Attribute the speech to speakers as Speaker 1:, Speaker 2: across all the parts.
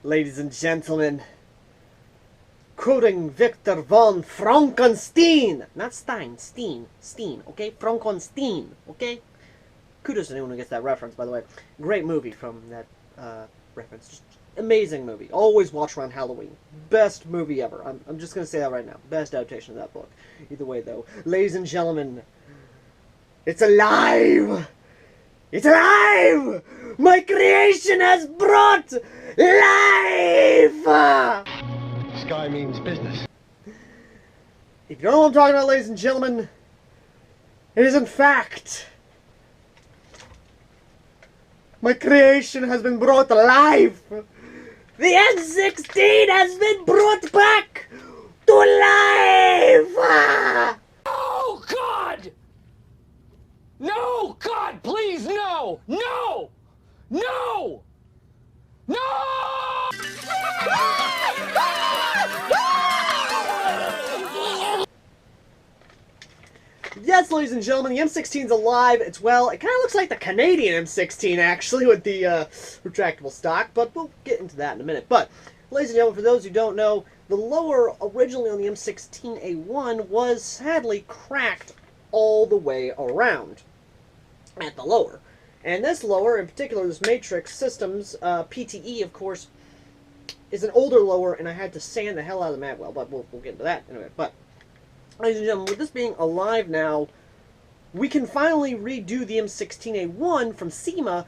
Speaker 1: Ladies and gentlemen, quoting Victor von Frankenstein, not Stein, Steen, okay? Frankenstein, okay? Kudos to anyone who gets that reference, by the way. Great movie from that reference. Just amazing movie. Always watch around Halloween. Best movie ever. I'm just going to say that right now. Best adaptation of that book. Either way, though. Ladies and gentlemen, it's alive! It's alive! My creation has brought life!
Speaker 2: Sky means business.
Speaker 1: If you don't know what I'm talking about, ladies and gentlemen, it is in fact... my creation has been brought alive! The M16 has been brought back to life!
Speaker 3: Oh, God! No! God, please, no! No! No! No!
Speaker 1: Yes, ladies and gentlemen, the M16's alive. It's, well, it kind of looks like the Canadian M16, actually, with the retractable stock, but we'll get into that in a minute. But, ladies and gentlemen, for those who don't know, the lower originally on the M16A1 was sadly cracked all the way around at the lower. And this lower, in particular, this Matrix Systems, PTE, of course, is an older lower, and I had to sand the hell out of the magwell, but we'll get into that in a minute. But, ladies and gentlemen, with this being alive now, we can finally redo the M16A1 from SEMA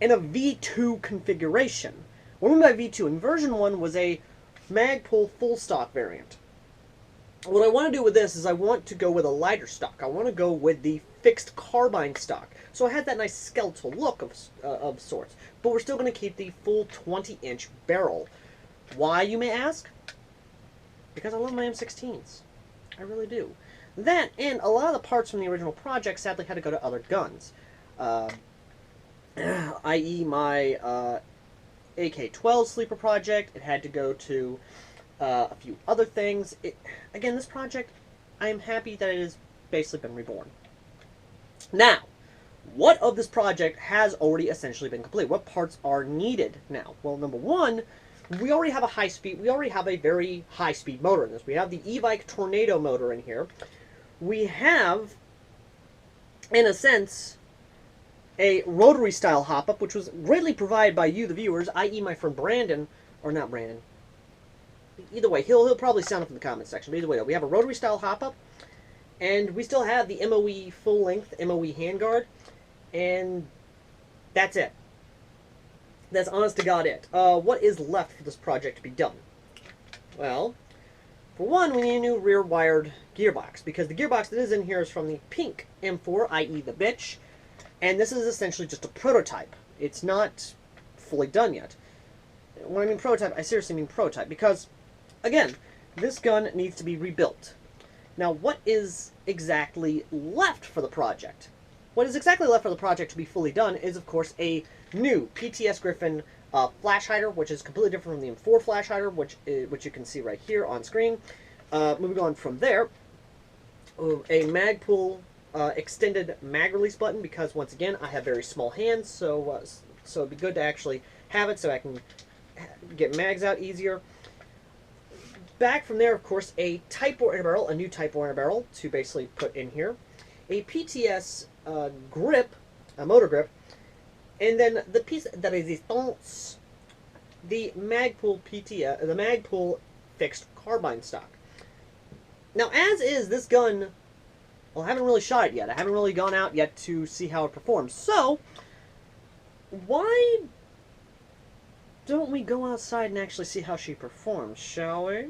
Speaker 1: in a V2 configuration. What I mean by V2? In version 1 was a Magpul full stock variant. What I want to do with this is I want to go with a lighter stock. I want to go with the fixed carbine stock. So I had that nice skeletal look of sorts. But we're still going to keep the full 20-inch barrel. Why, you may ask? Because I love my M16s. I really do. That, and a lot of the parts from the original project sadly had to go to other guns. I.e. my AK-12 sleeper project. It had to go to a few other things. Again, this project, I am happy that it has basically been reborn. Now, what of this project has already essentially been complete? What parts are needed now? Well, number one, we already have a very high-speed motor in this. We have the e-bike Tornado motor in here. We have, in a sense, a rotary-style hop-up, which was greatly provided by you, the viewers, i.e. my friend Brandon, or not Brandon. Either way, he'll probably sound up in the comment section. But either way, we have a rotary-style hop-up, and we still have the MOE full-length MOE handguard, and that's it. That's honest to God it. What is left for this project to be done? Well, for one, we need a new rear-wired gearbox, because the gearbox that is in here is from the pink M4, i.e. the bitch, and this is essentially just a prototype. It's not fully done yet. When I mean prototype, I seriously mean prototype, because, again, this gun needs to be rebuilt. Now, what is exactly left for the project? What is exactly left for the project to be fully done is, of course, a new PTS Griffin flash hider, which is completely different from the M4 flash hider, which you can see right here on screen. Moving on from there, a Magpul extended mag release button, because once again I have very small hands, so it'd be good to actually have it so I can get mags out easier. Back from there, of course, a Type 4 inner barrel, a new Type 4 inner barrel to basically put in here, a PTS grip, a motor grip, and then the piece de resistance, the Magpul PTS, the Magpul fixed carbine stock. Now, as is this gun, well, I haven't really shot it yet. I haven't really gone out yet to see how it performs. So, why don't we go outside and actually see how she performs, shall we?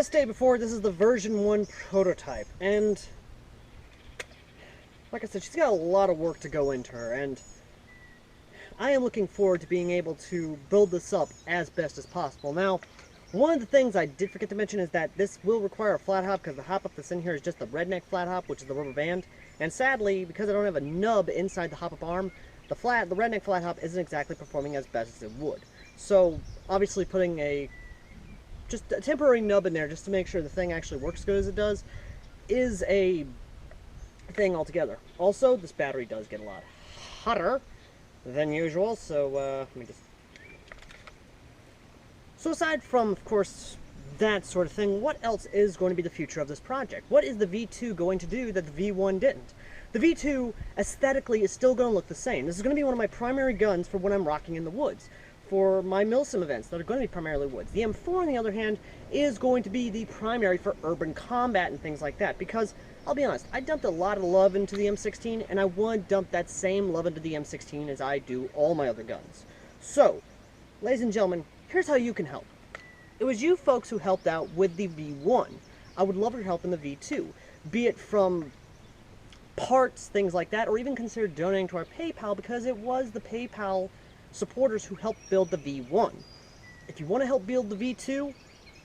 Speaker 1: as stated before, this is the version 1 prototype, and like I said, she's got a lot of work to go into her, and I am looking forward to being able to build this up as best as possible. Now, one of the things I did forget to mention is that this will require a flat hop, because the hop up that's in here is just the redneck flat hop, which is the rubber band, and sadly, because I don't have a nub inside the hop up arm, the redneck flat hop isn't exactly performing as best as it would. So, obviously putting just a temporary nub in there just to make sure the thing actually works good as it does is a thing altogether. Also, this battery does get a lot hotter than usual, so let me just... So aside from, of course, that sort of thing, what else is going to be the future of this project? What is the V2 going to do that the V1 didn't? The V2, aesthetically, is still going to look the same. This is going to be one of my primary guns for when I'm rocking in the woods, for my milsim events that are going to be primarily woods. The M4, on the other hand, is going to be the primary for urban combat and things like that, because, I'll be honest, I dumped a lot of love into the M16, and I want to dump that same love into the M16 as I do all my other guns. So, ladies and gentlemen, here's how you can help. It was you folks who helped out with the V1. I would love your help in the V2, be it from parts, things like that, or even consider donating to our PayPal, because it was the PayPal supporters who helped build the V1. If you want to help build the V2,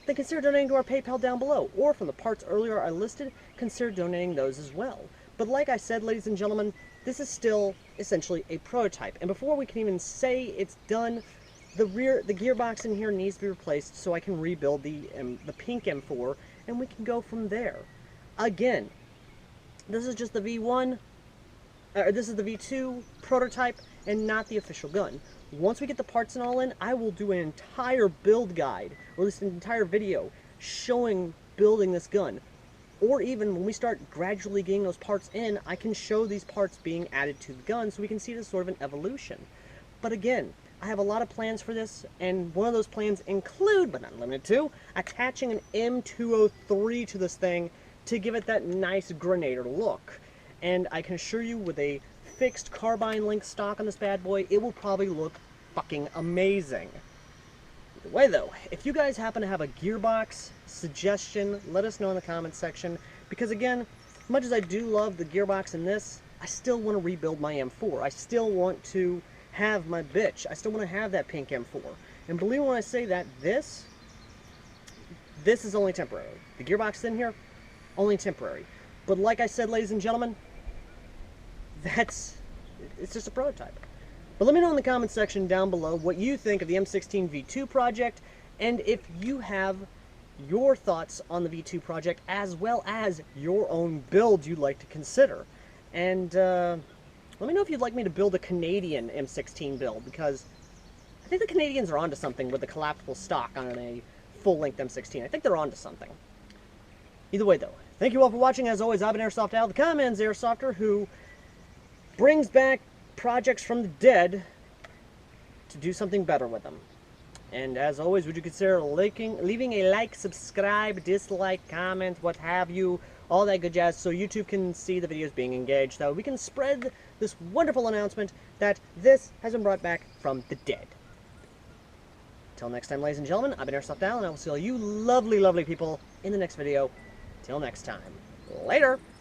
Speaker 1: then consider donating to our PayPal down below, or from the parts earlier I listed, consider donating those as well. But like I said, ladies and gentlemen, this is still essentially a prototype, and before we can even say it's done, the gearbox in here needs to be replaced so I can rebuild the pink M4, and we can go from there. Again, this is just the V1, this is the V2 prototype, and not the official gun. Once we get the parts and all in, I will do an entire build guide, or at least an entire video, showing building this gun. Or even when we start gradually getting those parts in, I can show these parts being added to the gun so we can see it as sort of an evolution. But again, I have a lot of plans for this, and one of those plans include, but not limited to, attaching an M203 to this thing to give it that nice Grenader look. And I can assure you, with a fixed carbine link stock on this bad boy, it will probably look fucking amazing. Either way though, if you guys happen to have a gearbox suggestion, let us know in the comments section, because again, much as I do love the gearbox in this, I still want to rebuild my M4. I still want to have my bitch. I still want to have that pink M4. And believe me when I say that, this is only temporary. The gearbox in here, only temporary. But like I said, ladies and gentlemen, it's just a prototype. But let me know in the comments section down below what you think of the M16 V2 project, and if you have your thoughts on the V2 project, as well as your own build you'd like to consider. And let me know if you'd like me to build a Canadian M16 build, because I think the Canadians are onto something with the collapsible stock on a full-length M16. I think they're onto something. Either way, though, thank you all for watching. As always, I've been Airsoft Al, the Command's Airsofter, who brings back projects from the dead to do something better with them. And as always, would you consider leaving a like, subscribe, dislike, comment, what have you, all that good jazz, so YouTube can see the videos being engaged, so we can spread this wonderful announcement that this has been brought back from the dead. Till next time, ladies and gentlemen, I've been Airsoft Al, and I will see all you lovely, lovely people in the next video. Till next time. Later!